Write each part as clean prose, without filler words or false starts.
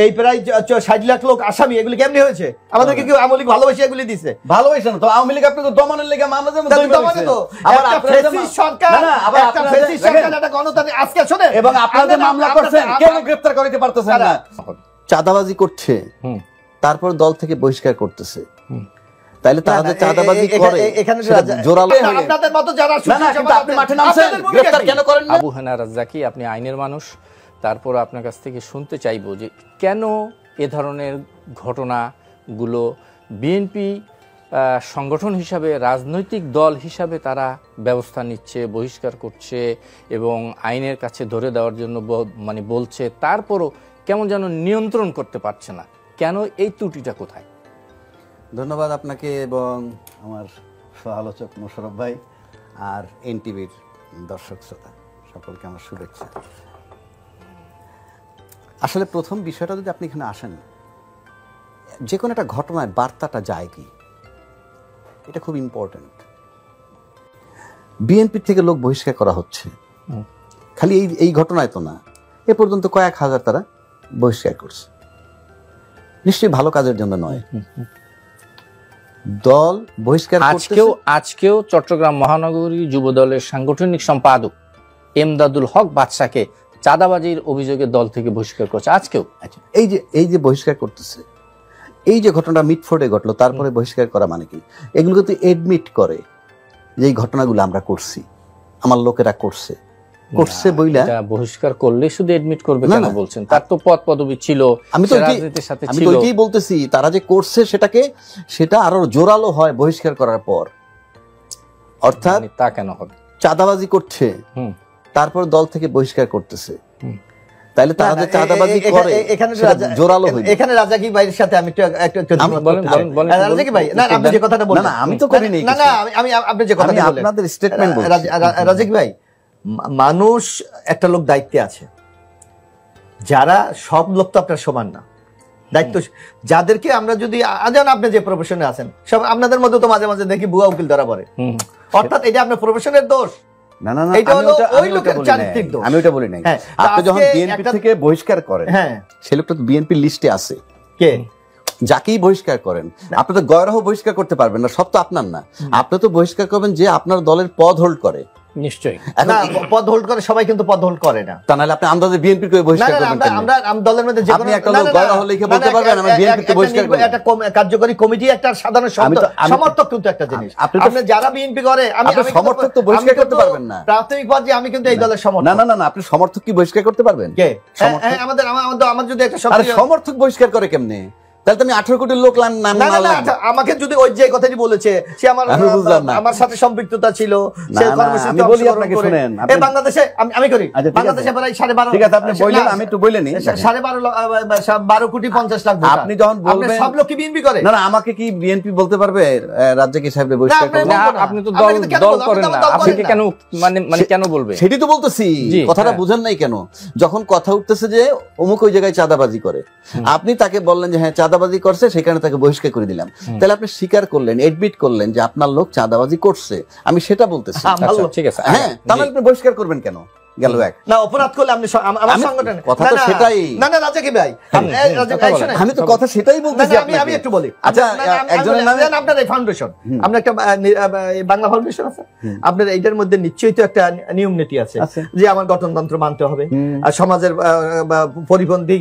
এই প্রায় 60 লাখ লোক আসামি, এগুলি কেমনি হয়েছে? আমাদেরকে কেউ আওয়ামী লীগ ভালোবাসে এগুলি দিছে? ভালোবাসে না তো আওয়ামী লীগ, আপনি তো দমনের লেগে মামলা যেমন দমনে তো একটা ফ্যাসিস্ট সরকার, একটা ফ্যাসিস্ট সরকার, একটা গণতান্ত্রিক, আজকে শুনেন, এবং আপনাদের মামলা করছেন, কেন গ্রেফতার করতে পারতেছেন না? চাঁদাবাজি করছে, তারপর দল থেকে বহিষ্কার করতেছে, তাইলে তারা চাঁদাবাজি করে এখানে জোরালো আপনাদের মতো যারা আপনি মাঠে নামছেন, গ্রেফতার কেন করেন না? আবু হানা রাজ্জাকি, আপনি আইনের মানুষ, তারপর আপনার কাছ থেকে শুনতে চাইবো যে কেন এ ধরনের ঘটনাগুলো বিএনপি সংগঠন হিসাবে, রাজনৈতিক দল হিসাবে তারা ব্যবস্থা নিচ্ছে, বহিষ্কার করছে এবং আইনের কাছে ধরে দেওয়ার জন্য মানে বলছে, তারপরও কেমন যেন নিয়ন্ত্রণ করতে পারছে না? কেন এই ত্রুটিটা কোথায়? ধন্যবাদ আপনাকে এবং আমার সহ-আলোচক মোশাররফ ভাই আর এনটিভির দর্শক শ্রোতা সকলকে আমার শুভেচ্ছা। আসলে প্রথম বিষয়টা যদি আপনি এখানে আসেন, যে কোনো একটা ঘটনায় বার্তাটা যায় কি, এটা খুব ইম্পর্টেন্ট। বিএনপি থেকে লোক বহিষ্কার করা হচ্ছে, খালি এই ঘটনায় তো না, এ পর্যন্ত কয়েক হাজার তারা বহিষ্কার করছে, নিশ্চয়ই ভালো কাজের জন্য নয়। দল বহিষ্কার আজকেও চট্টগ্রাম মহানগরী যুব দলের সাংগঠনিক সম্পাদক এমদাদুল হক বাদশাকে চাঁদাবাজির অভিযোগে দল থেকে বহিষ্কার করছে আজকেও। এই যে বহিষ্কার করতেছে, এই যে ঘটনাটা মিটফোর্ডে ঘটলো, তারপরে বহিষ্কার করা মানে কি? এগুলো কিন্তু এডমিট করে যে এই ঘটনাগুলো আমরা করছি, আমার লোকেরা করছে বইলা বহিষ্কার করলে শুধু এডমিট করবে কেন বলছেন? তার তো পদ পদবি ছিল, আমি তো ওইটাই বলতেছি, তারা যে করছে সেটা আরো জোরালো হয় বহিষ্কার করার পর। অর্থাৎ তা কেন হবে? চাঁদাবাজি করছে, তারপর দল থেকে বহিষ্কার করতেছে, তাইলে তারা যে চাঁদাবাজি করে এখানে জোরালো হইবে। এখানে রাজাকি ভাইয়ের সাথে আমি একটু রাজাকি ভাই, না আপনি যে কথাটা বললেন, না আমি তো করিনি, না না আমি আপনি যে কথাটা বললেন, আপনাদের স্টেটমেন্ট বলছি। রাজাকি ভাই, মানুষ একটা লোক দায়িত্বে আছে, যারা সব লোক তো আপনার সমান না, দায়িত্ব যাদেরকে আমরা যদি যেমন আপনি যে প্রফেশনে আছেন, সব আপনাদের মধ্যে তো মাঝে মাঝে দেখি বুয়া উকিল ধরা পড়ে, অর্থাৎ এটা আপনার প্রফেশনের দোষ। না না না, আমি ওটা বলি নাই। আপনি যখন বিএনপি থেকে বহিষ্কার করেন, সেই লোকটা তো বিএনপি লিস্টে আছে, কে যাকেই বহিষ্কার করেন, আপনি তো গয়রহ বহিষ্কার করতে পারবেন না, সব তো আপনার না। আপনি তো বহিষ্কার করবেন যে আপনার দলের পদ হোল্ড করে। নিশ্চয়ই পদ হোল্ড করে, সবাই কিন্তু পদ হোল্ড করে না। তা নাহলে আপনি আন্দাজে বিএনপি কে বহিষ্কার করবেন কেন? আমরা দলের মধ্যে যে আপনি একটা লোক গয়রহ লিখে বলতে পারবেন আমি বিএনপি কে বহিষ্কার করব? একটা কার্যকরী কমিটি, একটা সাধারণ সমর্থক কিন্তু একটা জিনিস। আপনি যারা বিএনপি করে, আমি সমর্থক তো বহিষ্কার করতে পারবেন না। প্রাথমিক পর্যায়ে আমি কিন্তু এই দলের সমর্থক। না না না, আপনি সমর্থক কি বহিষ্কার করতে পারবেন? কে? আমার যদি একটা সমর্থক বহিষ্কার করে কেমনে? তাহলে তুমি 18 কোটি লোক আমাকে যদি ওই যে কথাটি বলেছে, সে আমার সাথে সম্পৃক্ততা ছিল, আমি বলি আপনাকে শুনেন, বাংলাদেশে আমি করি, বাংলাদেশে প্রায় 12.5, ঠিক আছে আপনি বললেন, আমি একটু বলে নি, 12 কোটি 50 লাখ ভোটার। আপনি যখন বলবেন সব লোক কি বিএনপি করে? না না, আমাকে কি বিএনপি বলতে পারবে রাজ্জাকি সাহেব বহিষ্কার করবে? না, আপনি তো দল করেন না, আপনি কেন মানে কেন বলবে? সেটাই তো বলতেছি, কথাটা বুঝেন নাই কেন? যখন কথা উঠতেছে যে অমুক ওই জায়গায় চাঁদাবাজি করে, আপনি তাকে বললেন যে হ্যাঁ চাঁদাবাজি করছে, সেখানে তাকে বহিষ্কার করে দিলাম, তাহলে আপনি স্বীকার করলেন, এডমিট করলেন যে আপনার লোক চাঁদাবাজি করছে। আমি সেটা বলতেছি, ঠিক আছে, হ্যাঁ, তাহলে আপনি বহিষ্কার করবেন কেন? গেল এক না, অপরাধ করলে আপনি আমার সংগঠন কথা তো সেটাই। না না রাজাকি ভাই, আমি তো কথা সেটাই বলতেছি। আমি একটু বলি, আচ্ছা একজনের নামে আপনার এই ফাউন্ডেশন, আপনার একটা বাংলা ফাউন্ডেশন আছে, আপনার এইটার মধ্যে নিশ্চয়ই তো একটা নিয়ম নীতি আছে যে আমার গঠনতন্ত্র মানতে হবে, আর সমাজের পরিপন্থী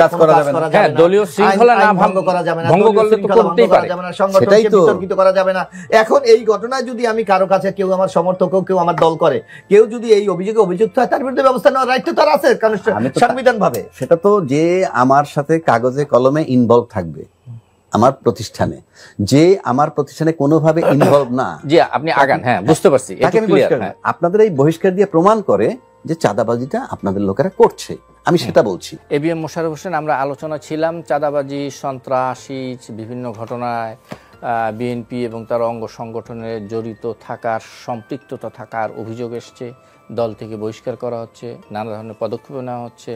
কাজ করা যাবে না, দলীয় শৃঙ্খলা না ভঙ্গ করা যাবে না, ভঙ্গ করলে তো করতেই পারে, সংগঠনকে বিতর্কিত করা যাবে না। এখন এই ঘটনায় যদি আমি কারো কাছে, কেউ আমার সমর্থক, কেউ আমার দল করে, কেউ যদি এই অভিযোগে অভিযুক্ত হয়, তার বিরুদ্ধে ব্যবস্থা নেওয়ার রাইট তো তার আছে সংবিধান ভাবে। সেটা তো যে আমার সাথে কাগজে কলমে ইনভলভ থাকবে, আমার প্রতিষ্ঠানে, যে আমার প্রতিষ্ঠানে কোনোভাবে ইনভলভ না, জি আপনি আগান, হ্যাঁ বুঝতে পারছি, আপনাদের এই বহিষ্কার দিয়ে প্রমাণ করে যে চাঁদাবাজিটা আপনাদের লোকেরা করছে, আমি সেটা বলছি। এবিএম মোশাররফ হোসেন, আমরা আলোচনা ছিলাম চাঁদাবাজি, সন্ত্রাসী বিভিন্ন ঘটনায় বিএনপি এবং তার অঙ্গ সংগঠনের জড়িত থাকার, সম্পৃক্ততা থাকার অভিযোগ এসছে, দল থেকে বহিষ্কার করা হচ্ছে, নানা ধরনের পদক্ষেপ নেওয়া হচ্ছে,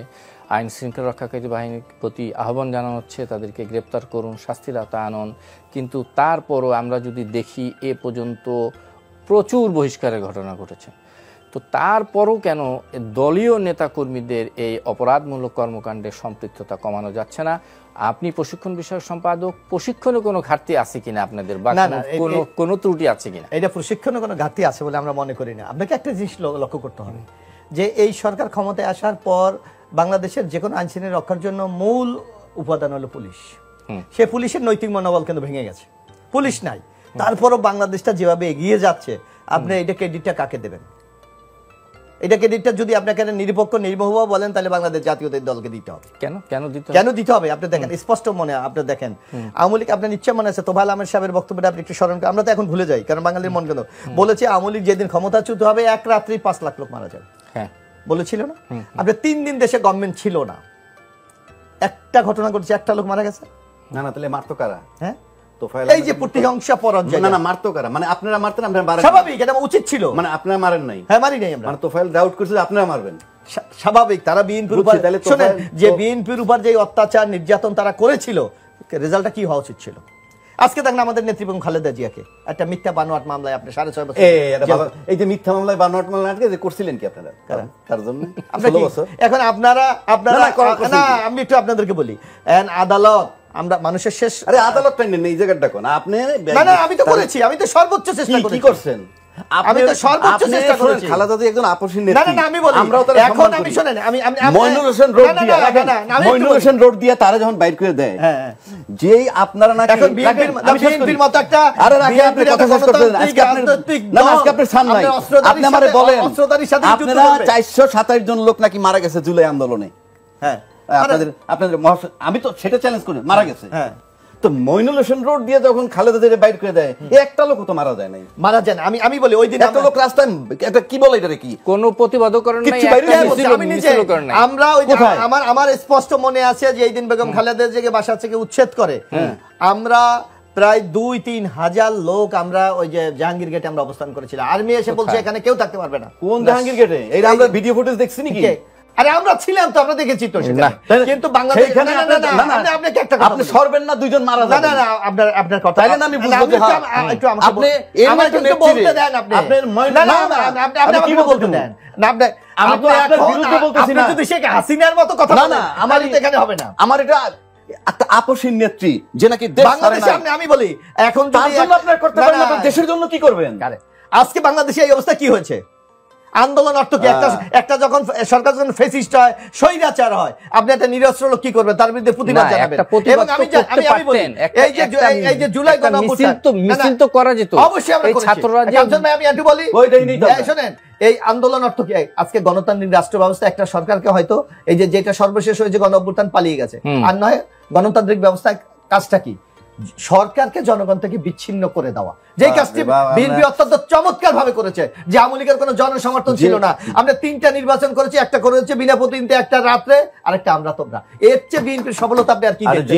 আইন শৃঙ্খলা রক্ষাকারী বাহিনীর প্রতি আহ্বান জানানো হচ্ছে তাদেরকে গ্রেপ্তার করুন, শাস্তির আওতায় আনুন। কিন্তু তারপরও আমরা যদি দেখি এ পর্যন্ত প্রচুর বহিষ্কারের ঘটনা ঘটেছে, তো তারপরও কেন দলীয় নেতাকর্মীদের এই অপরাধমূলক কর্মকাণ্ডে সম্পৃক্ততা কমানো যাচ্ছে না? আপনি প্রশিক্ষণ বিষয়ক সম্পাদক, প্রশিক্ষণে কোনো ঘাটতি আছে কিনা আপনাদের, বা কোনো ত্রুটি আছে কিনা? এটা প্রশিক্ষণে কোনো ঘাটতি আছে বলে আমরা মনে করি না। আপনাকে একটা জিনিস লক্ষ্য করতে হবে যে এই সরকার ক্ষমতায় আসার পর বাংলাদেশের যে কোনো আইন শৃঙ্খলা রক্ষার জন্য মূল উপাদান হলো পুলিশ। সে পুলিশের নৈতিক মনোবল কিন্তু ভেঙে গেছে, পুলিশ নাই। তারপরও বাংলাদেশটা যেভাবে এগিয়ে যাচ্ছে, আপনি এটা ক্রেডিটটা কাকে দেবেন? এটা ক্রেডিটটা যদি আপনাকে নিরপেক্ষ নির্মোহ বলেন, তাহলে বাংলাদেশ জাতীয়তাবাদী দলকে দিতে হবে। কেন দিতে হবে? আপনি দেখেন, স্পষ্ট মনে আপনি দেখেন, আওয়ামী লীগ, আপনার নিশ্চয় মনে আছে তোফায়েল আহমেদ সাহেবের বক্তব্যটা আপনি একটু স্মরণ করেন। আমরা তো এখন ভুলে যাই, কারণ বাঙালির মন কেন বলেছে আওয়ামী লীগ যেদিন ক্ষমতাচ্যুত হবে 1 রাত্রি 5 লাখ লোক মারা যাবে, বলেছিল না? আপনার 3 দিন দেশে গভর্নমেন্ট ছিল না, একটা ঘটনা ঘটেছে, একটা লোক মারা গেছে। না না, তাহলে মারতো কারা? হ্যাঁ, এই যে প্রতিহিংসা পরাজয়। না না, মারতো কারা? মানে আপনারা মারতেন, আপনারা মারেন? স্বাভাবিক, এটা উচিত ছিল। মানে আপনারা মারেন নাই? হ্যাঁ, মারি নাই আমরা। মানে তোফায়েল ডাউট করছে আপনারা মারবেন, স্বাভাবিক। তারা বিএনপির উপর, শুনেন, যে বিএনপির উপর যে অত্যাচার নির্যাতন তারা করেছিল, রেজাল্টটা কি হওয়া উচিত ছিল? আজকে দেখেন আমাদের নেত্রী খালেদা জিয়াকে একটা মিথ্যা বানোয়াট মামলায় আপনি 6.5 বছর, এই যে মিথ্যা মামলায় বানোয়াট মামলা আটকে যে করছিলেন কি আপনারা? তার জন্য এখন আপনারা না, আমি একটু আপনাদেরকে বলি, আদালত, আমরা মানুষের শেষ, আরে আদালতটা নেন এই জায়গাটা কোন আপনি? না না, আমি তো করেছি, আমি তো সর্বোচ্চ চেষ্টা করেছি। কি করছেন? আমি তো সর্বোচ্চ চেষ্টা করেছি। খালেদা জিয়া একজন আপসীন নেত্রী। না না, আমি বলি, আমরাও তার এখন আমি শুনেন, আমি মইনুল হোসেন রোড দিয়া তারা যখন বাইর করে দেয়, যেই আপনারা না এখন বিএনপির মত একটা, আরে রাখে আপনি কথা শেষ করতেন, আজকে আপনি না, আজকে আপনি সান নাই, আপনি আমারে বলেন আপনারা 427 জন লোক নাকি মারা গেছে জুলাই আন্দোলনে। হ্যাঁ, আপনাদের আমি তো সেটা চ্যালেঞ্জ করি, মারা গেছে। হ্যাঁ, তো মইনুল হোসেন রোড দিয়ে যখন খালেদা জিয়া বাইর করে দেয়, একটা লোক তো মারা যায় নাই, মারা যায় না। আমি বলি ওই দিন একটা লোক রাস্তায়, এটা কি বলে, এটা কি কোনো প্রতিবাদ করেন নাই, আমি নিজে, আমরা ওই আমার স্পষ্ট মনে আছে যে এই দিন বেগম খালেদা জিয়াকে বাসা থেকে উচ্ছেদ করে, আমরা প্রায় 2-3 হাজার লোক আমরা ওই যে জাহাঙ্গীর গেটে আমরা অবস্থান করেছিলাম। আর্মি এসে বলছে এখানে কেউ থাকতে পারবে না। কোন জাহাঙ্গীর গেটে? এই আমরা ভিডিও ফুটেজ দেখছি নাকি? আরে আমরা ছিলাম তো, আমরা দেখেছি তো সেটা। কিন্তু বাংলাদেশ, আপনি কি একটা কথা, আপনি সরবেন না, 2 জন মারা যাবে। না না, আপনার কথা তাইলে আমি বুঝবো যে একটু আপনি আমাকে একটু বলতে দেন। আপনি না না, আপনি আমাকে বলতে দেন না। আমি তো আপনার বিরুদ্ধে বলতেছি না। আপনি যদি শেখ হাসিনার মতো কথা বলেন, না আমার তো এখানে হবে না। আমার এটা একটা আপসীন নেত্রী যে নাকি দেশ বাংলাদেশের সামনে, আমি বলি এখন তার জন্য আপনার করতে পারেন, আপনি দেশের জন্য কি করবেন? আজকে বাংলাদেশে এই অবস্থা কি হয়েছে? আন্দোলন অর্থ কি? একটা যখন সরকার যখন ফেসিস্ট হয়, স্বৈরাচার হয়, আপনি একটা নিরস্ত্র লোক কি করবেন? তার বিরুদ্ধে প্রতিবাদ জানাবেন। এবং আমি বলি, এই যে জুলাই গণঅভ্যুত্থান, মিছিল তো করা যেত অবশ্যই আমরা করেছি। ছাত্ররা আমি একটু বলি, শুনেন, এই আন্দোলন অর্থ কি? আজকে গণতান্ত্রিক রাষ্ট্র ব্যবস্থা একটা সরকারকে হয়তো এই যে যেটা সর্বশেষ হয়েছে গণঅভ্যুত্থান পালিয়ে গেছে, আর নয় গণতান্ত্রিক ব্যবস্থা কাজটা কি? সরকারকে জনগণ থেকে বিচ্ছিন্ন করে দেওয়া, যে কাজটি বিএনপি অত্যন্ত চমৎকার ভাবে করেছে। যে আওয়ামী লীগের কোনো জনসমর্থন ছিল না, আমরা 3টা নির্বাচন করেছি, একটা করেছে বিনা প্রতিনিধিতে, একটা রাত্রে, আরেকটা আমরা তোমরা। এর চেয়ে বিএনপির সফলতা আপনি আর কি দেখতে?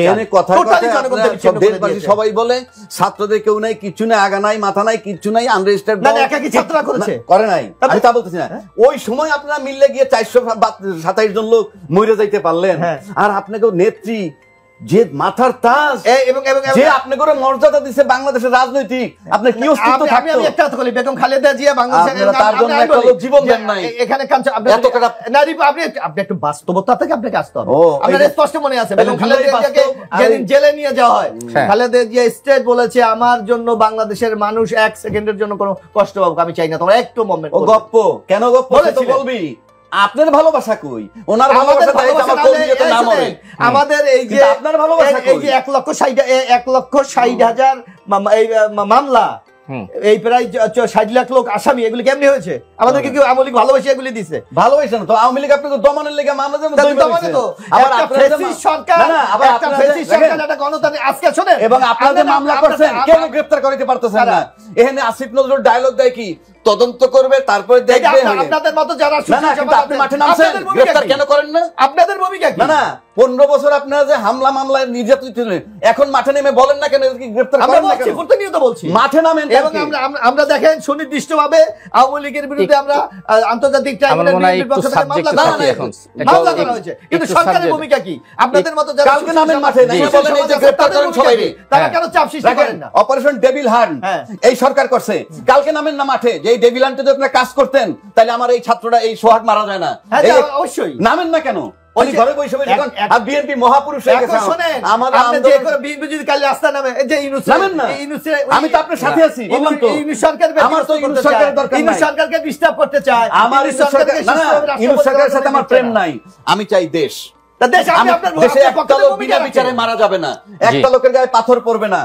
সবাই বলে ছাত্রদের কেউ নাই, কিছু নাই, আগা নাই, মাথা নাই, কিছু নাই, আনরেজিস্টার্ড। না, একাকি ছাত্ররা করেছে, করে নাই, আমি তা বলতেছি না। ওই সময় আপনারা মিললে গিয়ে 427 জন লোক মরে যাইতে পারলেন, আর আপনাকে নেত্রী যে মাথার তাজ, যে আপনি করে মর্যাদা দিচ্ছে বাংলাদেশের রাজনৈতিক, আপনি কি অস্তিত্ব থাকতো? আমি একটা কথা বলি, বেগম খালেদা জিয়া বাংলাদেশের তার জন্য একটা লোক জীবন দেন নাই। এখানে আপনি একটু বাস্তবতা থেকে আপনাকে আসতে হবে। আপনার স্পষ্ট মনে আছে বেগম খালেদা জিয়াকে যেদিন জেলে নিয়ে যাওয়া হয়, খালেদা জিয়া স্ট্রেট বলেছে, আমার জন্য বাংলাদেশের মানুষ 1 সেকেন্ডের জন্য কোনো কষ্ট পাবো আমি চাই না, তোমরা একটু মোমেন্ট। ও গপ্প কেন? গপ্প তো বলবি, আপনার ভালোবাসা কই? ওনার ভালোবাসা আমাদের এই যে আপনার ভালোবাসা এই যে 1,60,000 মামলা, এই প্রায় 60 লাখ লোক আসামি, এগুলি কেমনি হয়েছে? আমাদেরকে কি আওয়ামী লীগ ভালোবাসে এগুলি দিছে? ভালোবাসে না তো আওয়ামী লীগ, আপনাকে দমনের লেগে মামলা যেমন আজকে শোনেন, এবং আপনাদের মামলা করছেন, কেন গ্রেফতার করতে পারতেছেন না? এখানে আসিফ নজরুল ডায়লগ দেয় কি, তদন্ত করবে তারপরে দেখবে। আপনাদের মতো যারা আপনি মাঠে নামছেন, গ্রেফতার কেন করেন না? আপনাদের ভূমিকা কি? না না, 15 বছর আপনারা যে হামলা মামলায় নির্যাতিত ছিলেন, এখন মাঠে নেমে বলেন না কেন গ্রেফতার করেন না কেন? প্রতিনিয়ত বলছি মাঠে নামেন। এবং আমরা দেখেন সুনির্দিষ্টভাবে আওয়ামী লীগের বিরুদ্ধে বিরুদ্ধে আমরা আন্তর্জাতিক ট্রাইব্যুনালে বিএনপির পক্ষ থেকে মামলা করা হয়েছে, কিন্তু সরকারের ভূমিকা কি? আপনাদের মতো যারা কালকে নামেন মাঠে, বলেন এই যে গ্রেফতার করেন সবাইকে, তারা কেন চাপ সৃষ্টি করেন না? অপারেশন ডেভিল হান্ট এই সরকার করছে, কালকে নামেন না মাঠে, যে এই ডেভিল হান্টে যদি আপনারা কাজ করতেন তাহলে আমার এই ছাত্ররা এই সোহাগ মারা যায় না। অবশ্যই নামেন না কেন? ঘরে বসে বসে বিএনপি মহাপুরুষ হয়ে গেছে। বিএনপি যদি কাল রাস্তা নামে, নামেন না, আমি তো আপনার সাথে আছি, বললাম তো আমার তো ইউনূস সরকারের দরকার নাই, সরকারকে ডিস্টার্ব করতে চায়, আমার ইউনূস সরকারের সাথে আমার প্রেম নাই, আমি চাই দেশ, দেশে একটা লোক বিনা বিচারে মারা যাবে না, একটা লোকের গায়ে পাথর পড়বে না।